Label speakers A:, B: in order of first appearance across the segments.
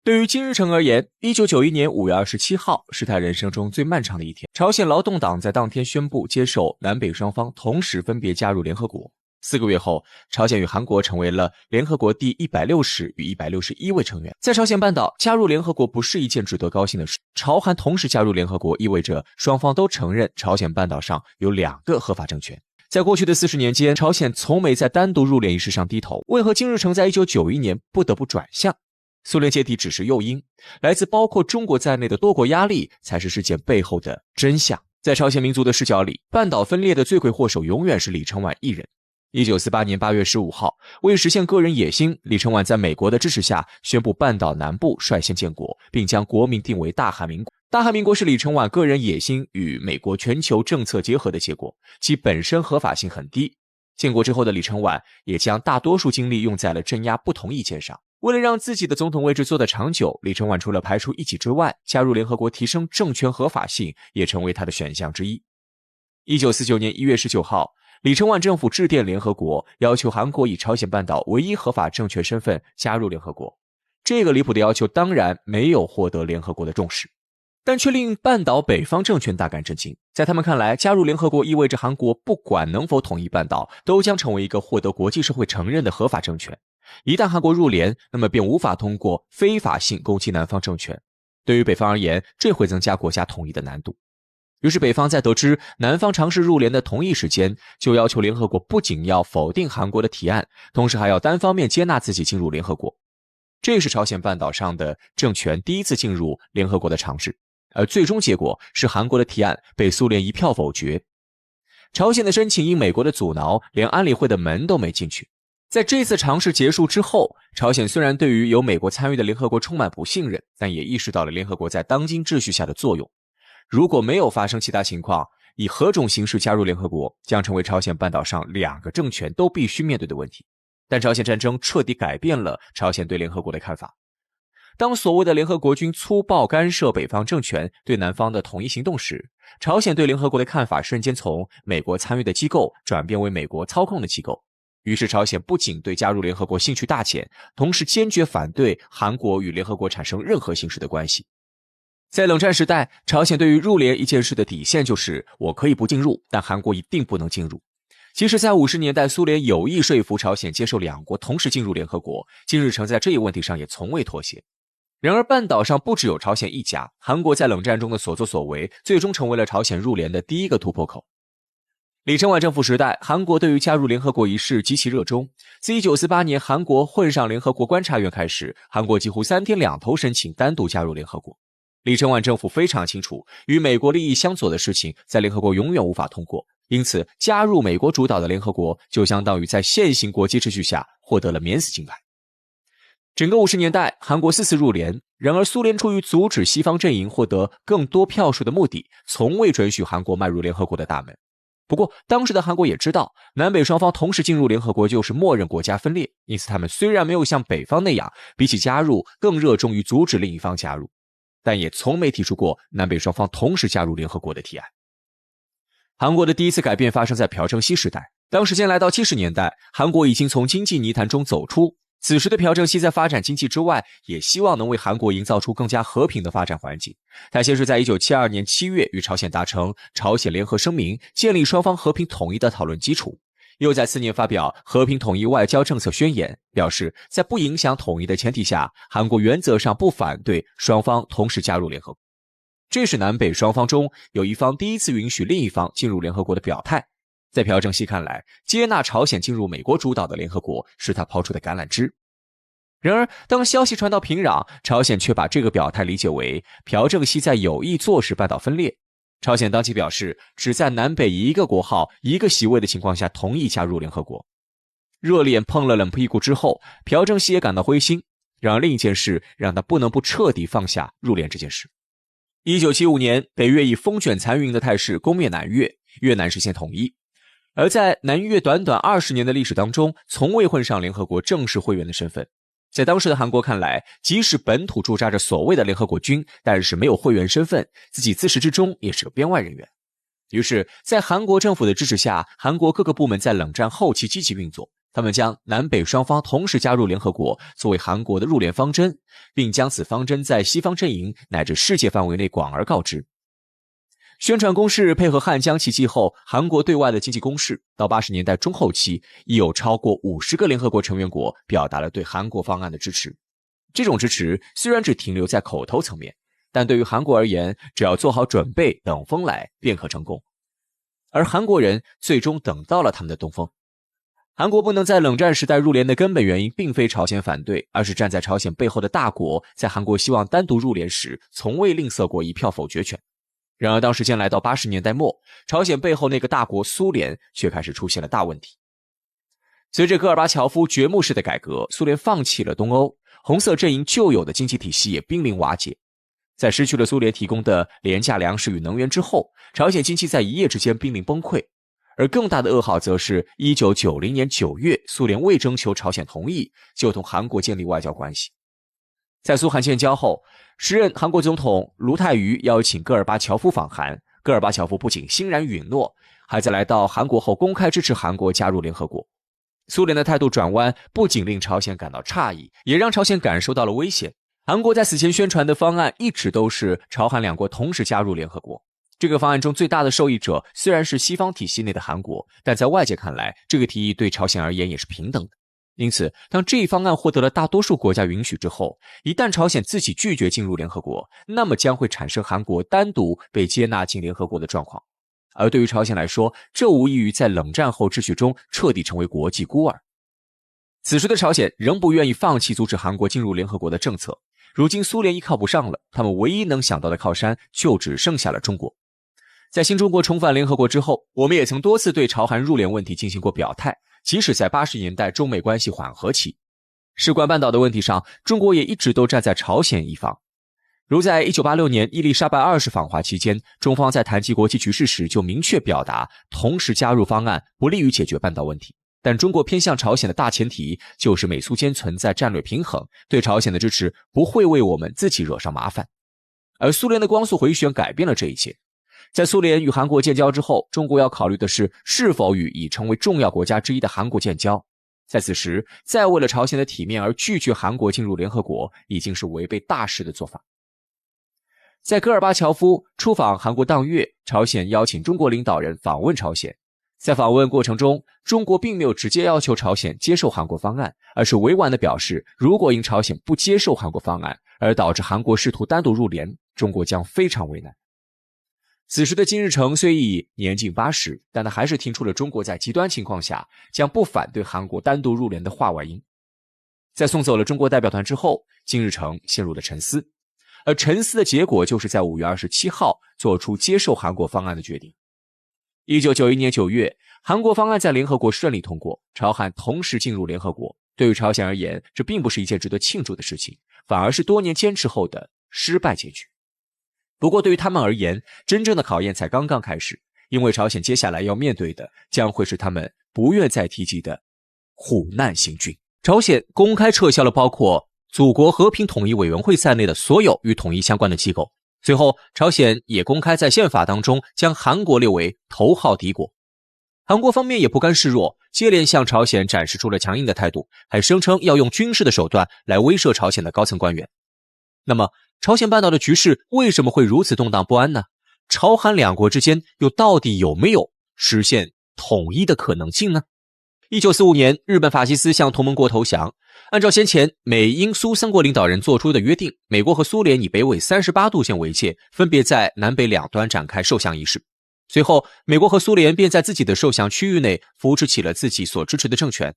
A: 对于金日成而言，1991年5月27号是他人生中最漫长的一天。朝鲜劳动党在当天宣布接受南北双方同时分别加入联合国。4个月后，朝鲜与韩国成为了联合国第160与161位成员。在朝鲜半岛，加入联合国不是一件值得高兴的事。朝韩同时加入联合国，意味着双方都承认朝鲜半岛上有2个合法政权。在过去的40年间，朝鲜从没在单独入联一事上低头。为何金日成在1991年不得不转向？苏联解体只是诱因，来自包括中国在内的多国压力才是事件背后的真相。在朝鲜民族的视角里，半岛分裂的罪魁祸首永远是李承晚一人。1948年8月15号，为实现个人野心，李承晚在美国的支持下宣布半岛南部率先建国，并将国名定为大韩民国。大韩民国是李承晚个人野心与美国全球政策结合的结果，其本身合法性很低。建国之后的李承晚也将大多数精力用在了镇压不同意见上。为了让自己的总统位置做得长久，李承晚除了排除异己之外，加入联合国提升政权合法性也成为他的选项之一。1949年1月19号，李承晚政府致电联合国，要求韩国以朝鲜半岛唯一合法政权身份加入联合国。这个离谱的要求当然没有获得联合国的重视，但却令半岛北方政权大感震惊。在他们看来，加入联合国意味着韩国不管能否统一半岛，都将成为一个获得国际社会承认的合法政权。一旦韩国入联，那么便无法通过非法性攻击南方政权。对于北方而言，这会增加国家统一的难度。于是北方在得知南方尝试入联的同一时间，就要求联合国不仅要否定韩国的提案，同时还要单方面接纳自己进入联合国。这是朝鲜半岛上的政权第一次进入联合国的尝试，而最终结果是韩国的提案被苏联一票否决。朝鲜的申请因美国的阻挠，连安理会的门都没进去。在这次尝试结束之后，朝鲜虽然对于有美国参与的联合国充满不信任，但也意识到了联合国在当今秩序下的作用。如果没有发生其他情况，以何种形式加入联合国将成为朝鲜半岛上2个政权都必须面对的问题。但朝鲜战争彻底改变了朝鲜对联合国的看法。当所谓的联合国军粗暴干涉北方政权对南方的统一行动时，朝鲜对联合国的看法瞬间从美国参与的机构转变为美国操控的机构。于是朝鲜不仅对加入联合国兴趣大减，同时坚决反对韩国与联合国产生任何形式的关系。在冷战时代，朝鲜对于入联一件事的底线就是我可以不进入，但韩国一定不能进入。其实在50年代，苏联有意说服朝鲜接受2国同时进入联合国，金日成在这一问题上也从未妥协。然而半岛上不只有朝鲜一家，韩国在冷战中的所作所为最终成为了朝鲜入联的第一个突破口。李承晚政府时代，韩国对于加入联合国一事极其热衷。自1948年韩国混上联合国观察员开始，韩国几乎3天2头申请单独加入联合国。李承晚政府非常清楚，与美国利益相左的事情在联合国永远无法通过，因此加入美国主导的联合国就相当于在现行国际秩序下获得了免死金牌。整个50年代，韩国4次入联，然而苏联出于阻止西方阵营获得更多票数的目的，从未准许韩国迈入联合国的大门。不过当时的韩国也知道，南北双方同时进入联合国就是默认国家分裂，因此他们虽然没有像北方那样比起加入更热衷于阻止另一方加入，但也从没提出过南北双方同时加入联合国的提案。韩国的第一次改变发生在朴正熙时代，当时间来到70年代，韩国已经从经济泥潭中走出，此时的朴正熙在发展经济之外，也希望能为韩国营造出更加和平的发展环境。他先是在1972年7月与朝鲜达成朝鲜联合声明，建立双方和平统一的讨论基础，又在次年发表和平统一外交政策宣言，表示在不影响统一的前提下，韩国原则上不反对双方同时加入联合国。这是南北双方中有一方第一次允许另一方进入联合国的表态。在朴正熙看来，接纳朝鲜进入美国主导的联合国是他抛出的橄榄枝。然而当消息传到平壤，朝鲜却把这个表态理解为朴正熙在有意坐实半岛分裂。朝鲜当即表示，只在南北一个国号一个席位的情况下同意加入联合国。热脸碰了冷屁股之后，朴正熙也感到灰心。然而另一件事让他不能不彻底放下入联这件事。1975年，北越以风卷残云的态势攻灭南越，越南实现统一。而在南越短短20年的历史当中，从未混上联合国正式会员的身份。在当时的韩国看来，即使本土驻扎着所谓的联合国军，但是没有会员身份，自己自始至终也是个边外人员。于是在韩国政府的支持下，韩国各个部门在冷战后期积极运作，他们将南北双方同时加入联合国作为韩国的入联方针，并将此方针在西方阵营乃至世界范围内广而告之。宣传攻势配合汉江奇迹后，韩国对外的经济攻势到80年代中后期，已有超过50个联合国成员国表达了对韩国方案的支持。这种支持虽然只停留在口头层面，但对于韩国而言，只要做好准备，等风来便可成功。而韩国人最终等到了他们的东风。韩国不能在冷战时代入联的根本原因并非朝鲜反对，而是站在朝鲜背后的大国在韩国希望单独入联时，从未吝啬过一票否决权。然而当时间来到80年代末，朝鲜背后那个大国苏联却开始出现了大问题。随着戈尔巴乔夫掘墓式的改革，苏联放弃了东欧，红色阵营旧有的经济体系也濒临瓦解。在失去了苏联提供的廉价粮食与能源之后，朝鲜经济在一夜之间濒临崩溃。而更大的噩耗则是1990年9月，苏联未征求朝鲜同意就同韩国建立外交关系。在苏韩建交后，时任韩国总统卢泰愚邀请戈尔巴乔夫访韩，戈尔巴乔夫不仅欣然允诺，还在来到韩国后公开支持韩国加入联合国。苏联的态度转弯不仅令朝鲜感到诧异，也让朝鲜感受到了危险。韩国在此前宣传的方案一直都是朝韩两国同时加入联合国。这个方案中最大的受益者虽然是西方体系内的韩国，但在外界看来，这个提议对朝鲜而言也是平等的。因此，当这一方案获得了大多数国家允许之后，一旦朝鲜自己拒绝进入联合国，那么将会产生韩国单独被接纳进联合国的状况。而对于朝鲜来说，这无异于在冷战后秩序中彻底成为国际孤儿。此时的朝鲜仍不愿意放弃阻止韩国进入联合国的政策。如今苏联依靠不上了，他们唯一能想到的靠山就只剩下了中国。在新中国重返联合国之后，我们也曾多次对朝韩入联问题进行过表态，即使在80年代中美关系缓和期。事关半岛的问题上，中国也一直都站在朝鲜一方。如在1986年伊丽莎白2世访华期间，中方在谈及国际局势时就明确表达，同时加入方案不利于解决半岛问题。但中国偏向朝鲜的大前提就是美苏间存在战略平衡，对朝鲜的支持不会为我们自己惹上麻烦。而苏联的光速回旋改变了这一切。在苏联与韩国建交之后，中国要考虑的是否与已成为重要国家之一的韩国建交。在此时，再为了朝鲜的体面而拒绝韩国进入联合国，已经是违背大势的做法。在戈尔巴乔夫出访韩国当月，朝鲜邀请中国领导人访问朝鲜。在访问过程中，中国并没有直接要求朝鲜接受韩国方案，而是委婉地表示，如果因朝鲜不接受韩国方案而导致韩国试图单独入联，中国将非常为难。此时的金日成虽已年近80，但他还是听出了中国在极端情况下将不反对韩国单独入联的话外音。在送走了中国代表团之后，金日成陷入了沉思，而沉思的结果就是在5月27号做出接受韩国方案的决定。1991年9月，韩国方案在联合国顺利通过，朝韩同时进入联合国。对于朝鲜而言，这并不是一件值得庆祝的事情，反而是多年坚持后的失败结局。不过对于他们而言，真正的考验才刚刚开始，因为朝鲜接下来要面对的将会是他们不愿再提及的虎难行军。朝鲜公开撤销了包括祖国和平统一委员会在内的所有与统一相关的机构。随后，朝鲜也公开在宪法当中将韩国列为头号敌国。韩国方面也不甘示弱，接连向朝鲜展示出了强硬的态度，还声称要用军事的手段来威慑朝鲜的高层官员。那么，朝鲜半岛的局势为什么会如此动荡不安呢？朝韩两国之间又到底有没有实现统一的可能性呢？1945年，日本法西斯向同盟国投降。按照先前美英苏三国领导人做出的约定，美国和苏联以北纬38度线为界，分别在南北两端展开受降仪式。随后，美国和苏联便在自己的受降区域内扶持起了自己所支持的政权。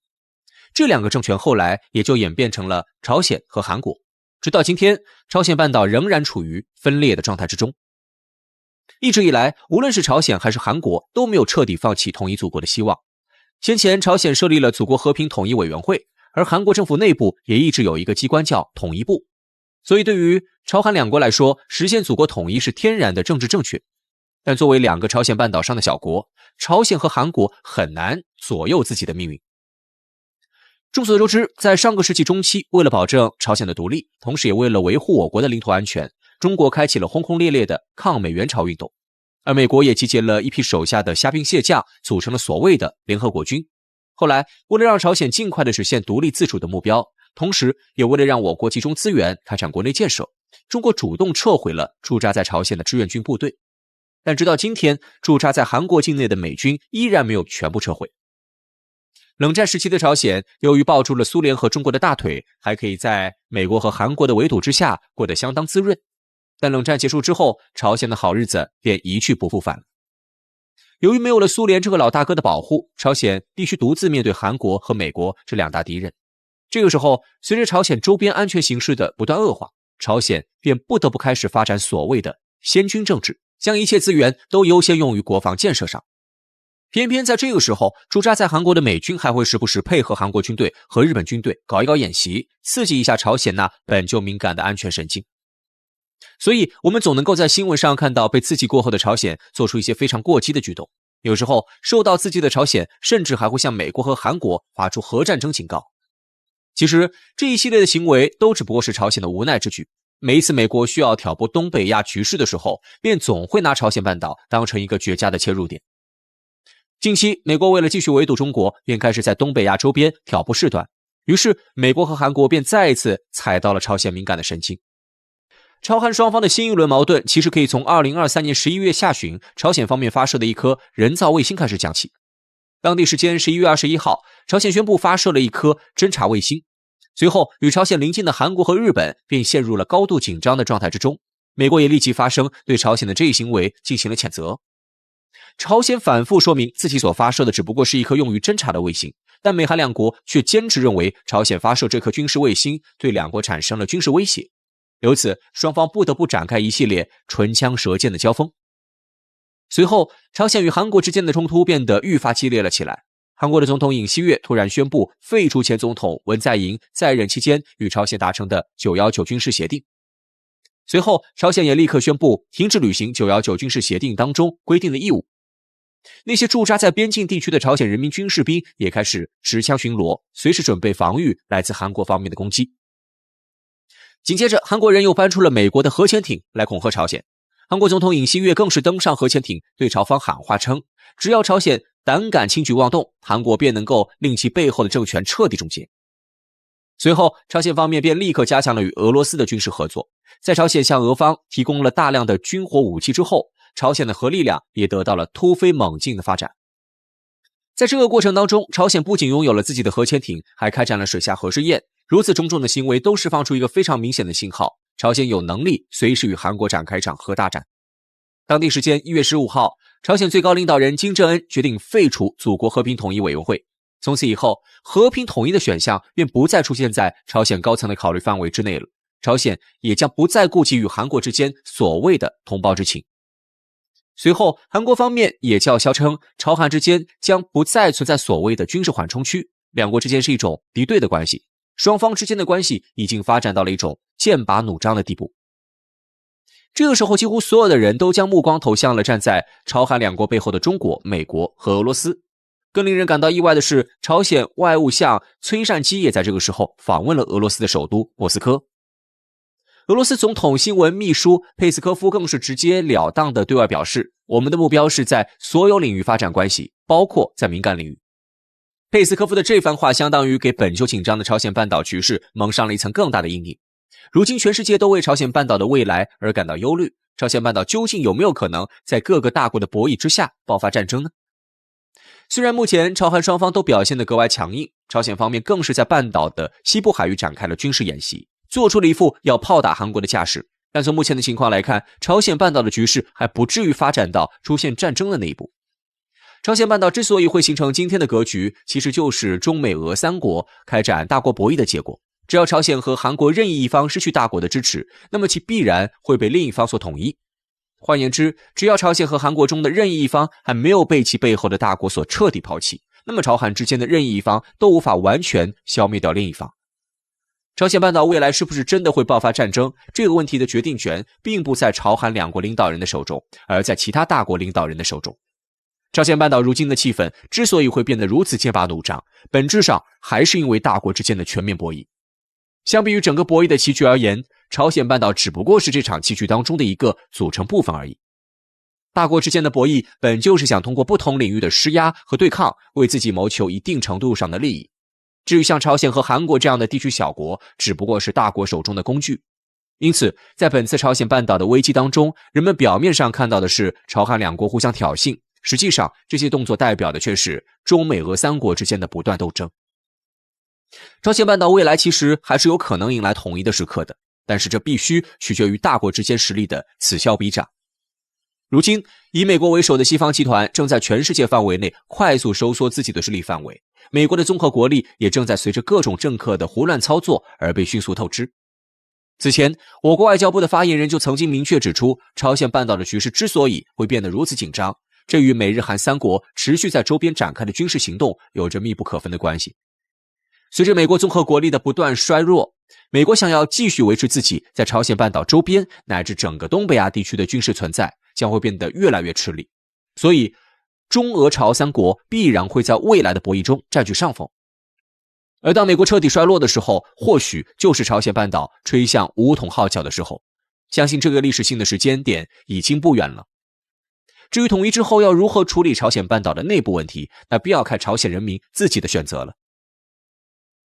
A: 这两个政权后来也就演变成了朝鲜和韩国。直到今天，朝鲜半岛仍然处于分裂的状态之中。一直以来，无论是朝鲜还是韩国都没有彻底放弃统一祖国的希望。先前朝鲜设立了祖国和平统一委员会，而韩国政府内部也一直有一个机关叫统一部。所以对于朝韩两国来说，实现祖国统一是天然的政治正确。但作为两个朝鲜半岛上的小国，朝鲜和韩国很难左右自己的命运。众所周知，在上个世纪中期，为了保证朝鲜的独立，同时也为了维护我国的领土安全，中国开启了轰轰烈烈的抗美援朝运动，而美国也集结了一批手下的虾兵蟹将，组成了所谓的联合国军。后来，为了让朝鲜尽快的实现独立自主的目标，同时也为了让我国集中资源开展国内建设，中国主动撤回了驻扎在朝鲜的志愿军部队。但直到今天，驻扎在韩国境内的美军依然没有全部撤回。冷战时期的朝鲜，由于抱住了苏联和中国的大腿，还可以在美国和韩国的围堵之下过得相当滋润。但冷战结束之后，朝鲜的好日子便一去不复返了。由于没有了苏联这个老大哥的保护，朝鲜必须独自面对韩国和美国这两大敌人。这个时候，随着朝鲜周边安全形势的不断恶化，朝鲜便不得不开始发展所谓的先军政治，将一切资源都优先用于国防建设上。偏偏在这个时候，驻扎在韩国的美军还会时不时配合韩国军队和日本军队搞一搞演习，刺激一下朝鲜那本就敏感的安全神经。所以我们总能够在新闻上看到被刺激过后的朝鲜做出一些非常过激的举动，有时候受到刺激的朝鲜甚至还会向美国和韩国发出核战争警告。其实这一系列的行为都只不过是朝鲜的无奈之举，每一次美国需要挑拨东北亚局势的时候，便总会拿朝鲜半岛当成一个绝佳的切入点。近期美国为了继续围堵中国，便开始在东北亚周边挑拨事端，于是美国和韩国便再一次踩到了朝鲜敏感的神经。朝韩双方的新一轮矛盾其实可以从2023年11月下旬朝鲜方面发射的一颗人造卫星开始讲起。当地时间11月21号，朝鲜宣布发射了一颗侦察卫星，随后与朝鲜邻近的韩国和日本便陷入了高度紧张的状态之中，美国也立即发声对朝鲜的这一行为进行了谴责。朝鲜反复说明自己所发射的只不过是一颗用于侦察的卫星，但美韩两国却坚持认为朝鲜发射这颗军事卫星对两国产生了军事威胁，由此双方不得不展开一系列唇枪舌剑的交锋。随后，朝鲜与韩国之间的冲突变得愈发激烈了起来。韩国的总统尹锡悦突然宣布废除前总统文在寅在任期间与朝鲜达成的919军事协定。随后，朝鲜也立刻宣布停止履行919军事协定当中规定的义务。那些驻扎在边境地区的朝鲜人民军士兵也开始持枪巡逻，随时准备防御来自韩国方面的攻击。紧接着，韩国人又搬出了美国的核潜艇来恐吓朝鲜。韩国总统尹锡悦更是登上核潜艇，对朝方喊话称，只要朝鲜胆敢轻举妄动，韩国便能够令其背后的政权彻底终结。随后，朝鲜方面便立刻加强了与俄罗斯的军事合作。在朝鲜向俄方提供了大量的军火武器之后，朝鲜的核力量也得到了突飞猛进的发展。在这个过程当中，朝鲜不仅拥有了自己的核潜艇，还开展了水下核试验。如此种种的行为都释放出一个非常明显的信号，朝鲜有能力随时与韩国展开一场核大战。当地时间1月15号，朝鲜最高领导人金正恩决定废除祖国和平统一委员会。从此以后，和平统一的选项便不再出现在朝鲜高层的考虑范围之内了。朝鲜也将不再顾及与韩国之间所谓的同胞之情。随后，韩国方面也叫嚣称，朝韩之间将不再存在所谓的军事缓冲区，两国之间是一种敌对的关系，双方之间的关系已经发展到了一种剑拔弩张的地步。这个时候，几乎所有的人都将目光投向了站在朝韩两国背后的中国、美国和俄罗斯。更令人感到意外的是，朝鲜外务相崔善基也在这个时候访问了俄罗斯的首都莫斯科。俄罗斯总统新闻秘书佩斯科夫更是直截了当地对外表示，我们的目标是在所有领域发展关系，包括在敏感领域。佩斯科夫的这番话相当于给本就紧张的朝鲜半岛局势蒙上了一层更大的阴影。如今全世界都为朝鲜半岛的未来而感到忧虑，朝鲜半岛究竟有没有可能在各个大国的博弈之下爆发战争呢？虽然目前朝韩双方都表现得格外强硬，朝鲜方面更是在半岛的西部海域展开了军事演习，做出了一副要炮打韩国的架势，但从目前的情况来看，朝鲜半岛的局势还不至于发展到出现战争的那一步。朝鲜半岛之所以会形成今天的格局，其实就是中美俄三国开展大国博弈的结果。只要朝鲜和韩国任意一方失去大国的支持，那么其必然会被另一方所统一。换言之，只要朝鲜和韩国中的任意一方还没有被其背后的大国所彻底抛弃，那么朝韩之间的任意一方都无法完全消灭掉另一方。朝鲜半岛未来是不是真的会爆发战争，这个问题的决定权并不在朝韩两国领导人的手中，而在其他大国领导人的手中。朝鲜半岛如今的气氛之所以会变得如此剑拔弩张，本质上还是因为大国之间的全面博弈。相比于整个博弈的棋局而言，朝鲜半岛只不过是这场棋局当中的一个组成部分而已。大国之间的博弈本就是想通过不同领域的施压和对抗，为自己谋求一定程度上的利益。至于像朝鲜和韩国这样的地区小国，只不过是大国手中的工具。因此，在本次朝鲜半岛的危机当中，人们表面上看到的是朝韩两国互相挑衅，实际上这些动作代表的却是中美俄三国之间的不断斗争。朝鲜半岛未来其实还是有可能迎来统一的时刻的，但是这必须取决于大国之间实力的此消彼长。如今，以美国为首的西方集团正在全世界范围内快速收缩自己的势力范围，美国的综合国力也正在随着各种政客的胡乱操作而被迅速透支。此前，我国外交部的发言人就曾经明确指出，朝鲜半岛的局势之所以会变得如此紧张，这与美日韩三国持续在周边展开的军事行动有着密不可分的关系。随着美国综合国力的不断衰弱，美国想要继续维持自己在朝鲜半岛周边乃至整个东北亚地区的军事存在，将会变得越来越吃力。所以，中俄朝三国必然会在未来的博弈中占据上风。而当美国彻底衰落的时候，或许就是朝鲜半岛吹向武统号角的时候。相信这个历史性的时间点已经不远了。至于统一之后要如何处理朝鲜半岛的内部问题，那必要看朝鲜人民自己的选择了。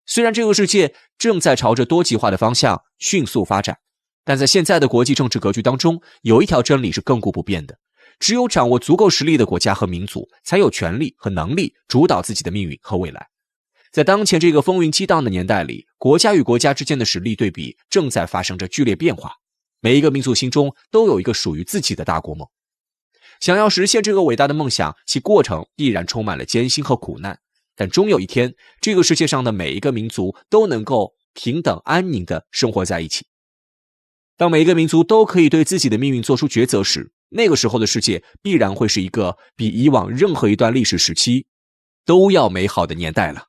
A: 虽然这个世界正在朝着多极化的方向迅速发展，但在现在的国际政治格局当中，有一条真理是亘古不变的，只有掌握足够实力的国家和民族，才有权利和能力主导自己的命运和未来。在当前这个风云激荡的年代里，国家与国家之间的实力对比正在发生着剧烈变化，每一个民族心中都有一个属于自己的大国梦。想要实现这个伟大的梦想，其过程必然充满了艰辛和苦难，但终有一天，这个世界上的每一个民族都能够平等安宁地生活在一起。当每一个民族都可以对自己的命运做出抉择时，那个时候的世界必然会是一个比以往任何一段历史时期都要美好的年代了。